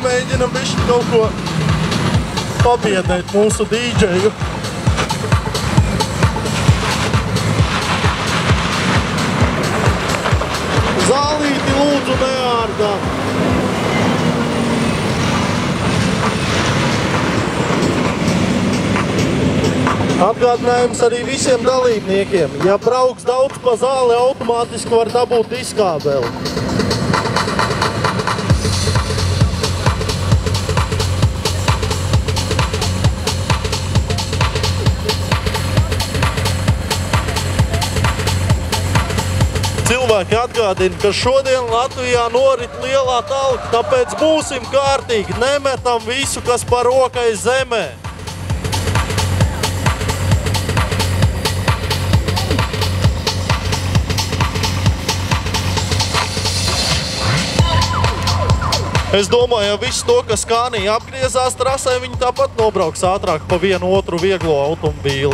mēģinam bišķi kaut ko pabiedēt mūsu dīdžeju. Zālīti lūdzu neārdā. Atgādinājums arī visiem dalībniekiem. Ja brauks daudz pa zāli, automātiski var dabūt diskābeli. Cilvēki atgādina, ka šodien Latvijā norit lielā talka, tāpēc būsim kārtīgi, nemetam visu, kas par rokai zemē. Es domāju, ja visu to, kas Skānija apgriezās trasē, viņi tāpat nobrauks ātrāk pa vienu otru vieglo automobīli.